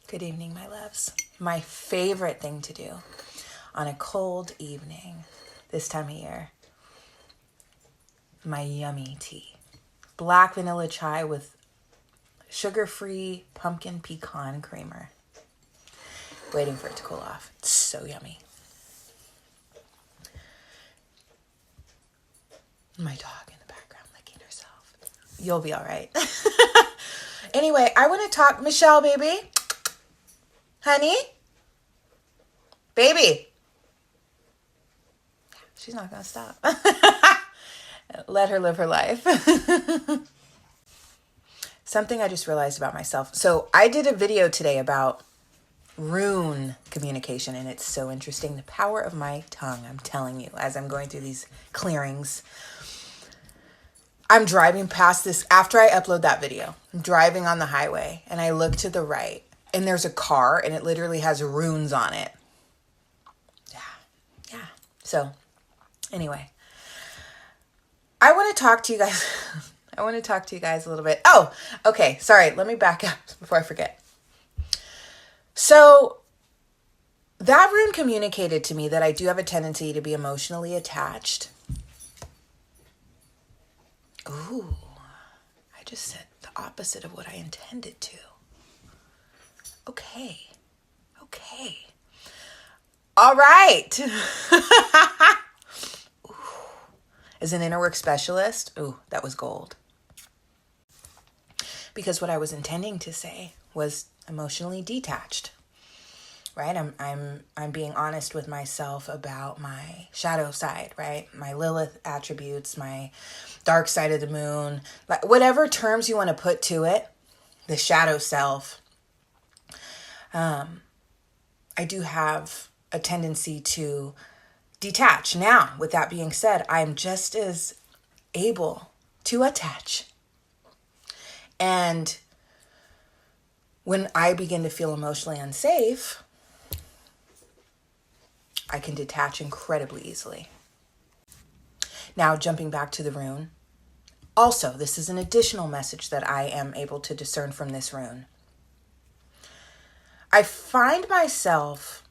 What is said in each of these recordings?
Good evening, my loves. My favorite thing to do on a cold evening this time of year, my yummy tea. Black vanilla chai with sugar-free pumpkin pecan creamer. Waiting for it to cool off. It's so yummy. My dog in the background licking herself. You'll be all right. Anyway, I want to talk, Michelle, baby. Honey? Baby? She's not going to stop. Let her live her life. Something I just realized about myself. So I did a video today about rune communication, and it's so interesting. The power of my tongue, I'm telling you, as I'm going through these clearings. I'm driving past this, after I upload that video, I'm driving on the highway, and I look to the right, and there's a car, and it literally has runes on it. Yeah. So, anyway, I want to talk to you guys. I want to talk to you guys a little bit. Oh, okay. Sorry. Let me back up before I forget. So, that rune communicated to me that I do have a tendency to be emotionally attached. Ooh, I just said the opposite of what I intended to. Okay. All right. Ooh. As an inner work specialist, ooh, that was gold. Because what I was intending to say was emotionally detached. Right? I'm being honest with myself about my shadow side, right? My Lilith attributes, my dark side of the moon, whatever terms you want to put to it, the shadow self. I do have a tendency to detach. Now, with that being said, I'm just as able to attach. And when I begin to feel emotionally unsafe, I can detach incredibly easily. Now, jumping back to the rune. Also, this is an additional message that I am able to discern from this rune. I find myself,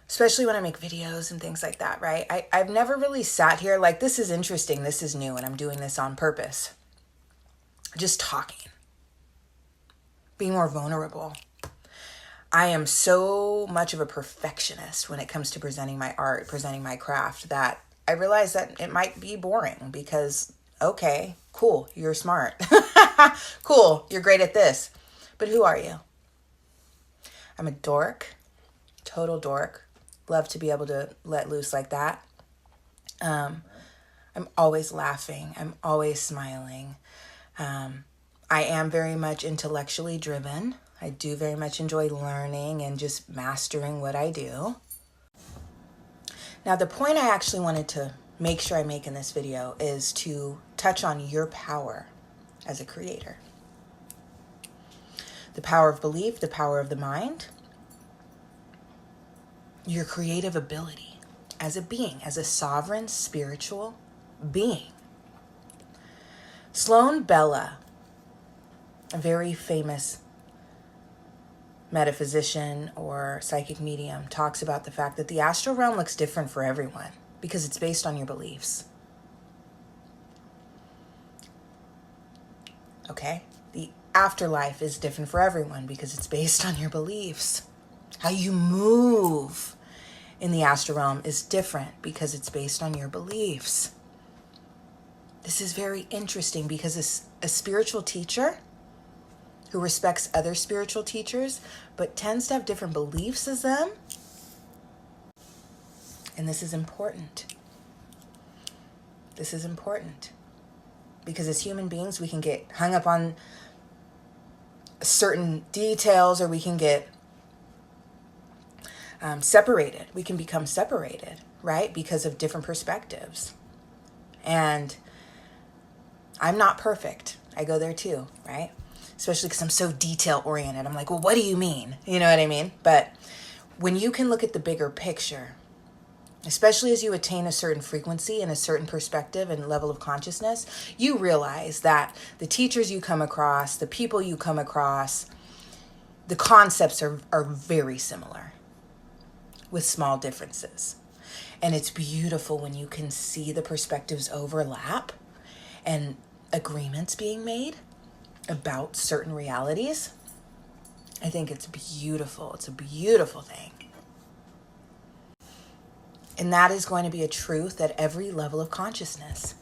especially when I make videos and things like that, right? I've never really sat here like, this is interesting, this is new, and I'm doing this on purpose. Just talking. Being more vulnerable. I am so much of a perfectionist when it comes to presenting my art, presenting my craft, that I realize that it might be boring because, okay, cool, you're smart. Cool, you're great at this. But who are you? I'm a dork, total dork. Love to be able to let loose like that. I'm always laughing. I'm always smiling. I am very much intellectually driven. I do very much enjoy learning and just mastering what I do. Now, the point I actually wanted to make sure I make in this video is to touch on your power as a creator. The power of belief, the power of the mind, your creative ability as a being, as a sovereign spiritual being. Sloan Bella, a very famous metaphysician or psychic medium, talks about the fact that the astral realm looks different for everyone because it's based on your beliefs. Okay? The afterlife is different for everyone because it's based on your beliefs. How you move in the astral realm is different because it's based on your beliefs. This is very interesting because a spiritual teacher who respects other spiritual teachers, but tends to have different beliefs as them. And this is important. This is important. Because as human beings, we can get hung up on certain details, or we can get separated. We can become separated, right? Because of different perspectives. And I'm not perfect. I go there too, right? Especially because I'm so detail oriented. I'm like, well, what do you mean? You know what I mean? But when you can look at the bigger picture, especially as you attain a certain frequency and a certain perspective and level of consciousness, you realize that the teachers you come across, the people you come across, the concepts are very similar with small differences. And it's beautiful when you can see the perspectives overlap and agreements being made about certain realities. I think it's beautiful. It's a beautiful thing. And that is going to be a truth at every level of consciousness.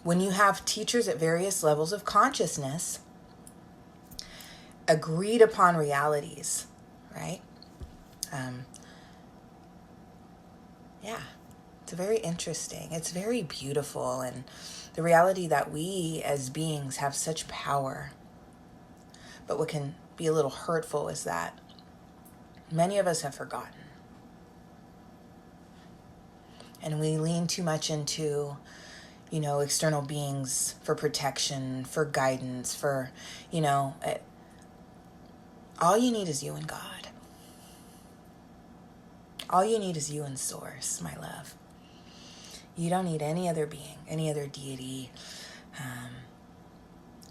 When you have teachers at various levels of consciousness, agreed upon realities, right? Yeah, it's very interesting. It's very beautiful. And the reality that we as beings have such power. But what can be a little hurtful is that many of us have forgotten. And we lean too much into, external beings for protection, for guidance, for, all you need is you and God. All you need is you and Source, my love. You don't need any other being, any other deity.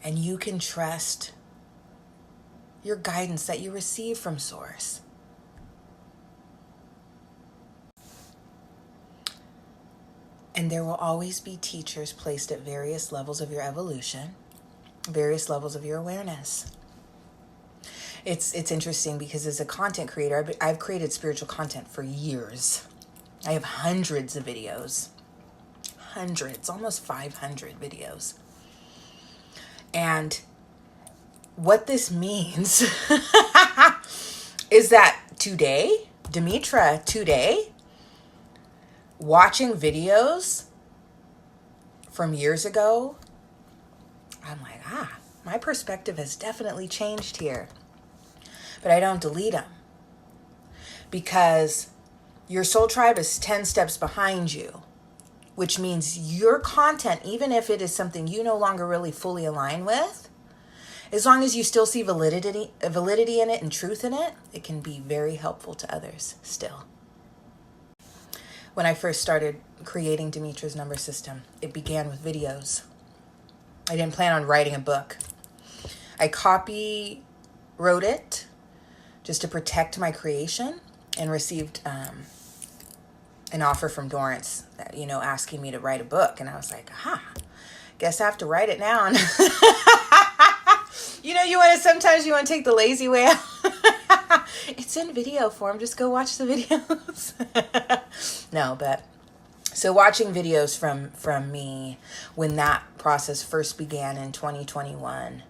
And you can trust your guidance that you receive from Source. And there will always be teachers placed at various levels of your evolution, various levels of your awareness. It's interesting because as a content creator, I've created spiritual content for years. I have hundreds of videos. Hundreds, almost 500 videos. And what this means is that today, Demitra, watching videos from years ago, I'm like, my perspective has definitely changed here. But I don't delete them because your soul tribe is 10 steps behind you, which means your content, even if it is something you no longer really fully align with, as long as you still see validity in it and truth in it, it can be very helpful to others still. When I first started creating Demitra's number system, it began with videos. I didn't plan on writing a book. I wrote it just to protect my creation and received an offer from Dorrance, asking me to write a book. And I was like, guess I have to write it now. And sometimes you want to take the lazy way out. It's in video form. Just go watch the videos. No, but so watching videos from me when that process first began in 2021,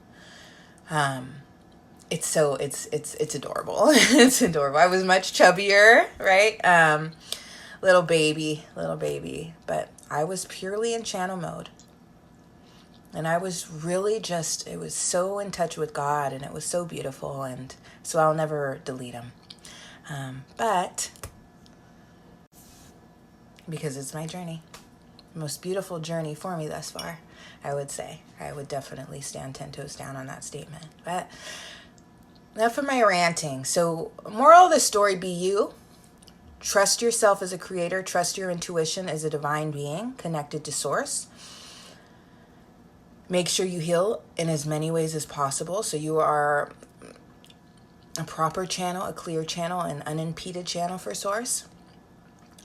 it's adorable. It's adorable. I was much chubbier, right? Little baby, but I was purely in channel mode. And I was really it was so in touch with God, and it was so beautiful, and so I'll never delete them. But because it's my journey, the most beautiful journey for me thus far, I would say. I would definitely stand 10 toes down on that statement. But enough of my ranting. So moral of the story, be you. Trust yourself as a creator. Trust your intuition as a divine being connected to Source. Make sure you heal in as many ways as possible so you are a proper channel, a clear channel, an unimpeded channel for Source.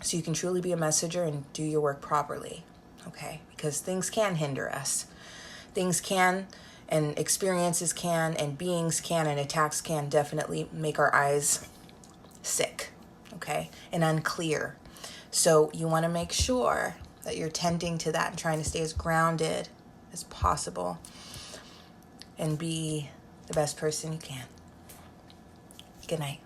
So you can truly be a messenger and do your work properly, okay? Because things can hinder us. Things can, and experiences can, and beings can, and attacks can definitely make our eyes sick, okay? And unclear. So you want to make sure that you're tending to that and trying to stay as grounded as possible and be the best person you can. Good night.